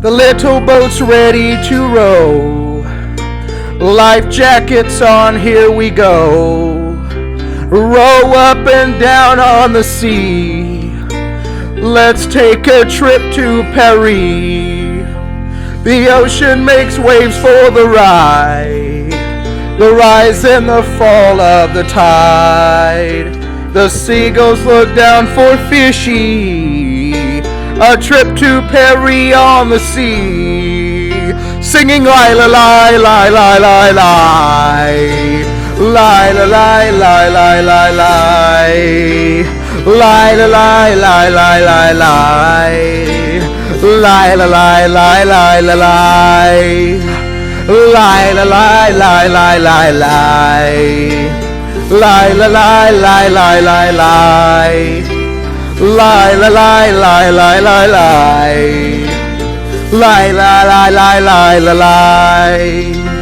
The little boat's ready to row. Life jackets on, here we go. Row up and down on the sea. Let's take a trip to Paris. The ocean makes waves for the ride. The rise and the fall of the tide. The seagulls look down for fishy. A trip to Paris on the sea. Singing lie la lie lie lie lie lie. Lie la lie lie lie lie lie. Lie la lie lie lie lie lie. Lie la lie lie lie lie lie. Lie la lie lie lie lie lie. Lie la lie lie lie lie lie. Lie la lie lie lie lie lie. Lie la lie lie lie lie lie.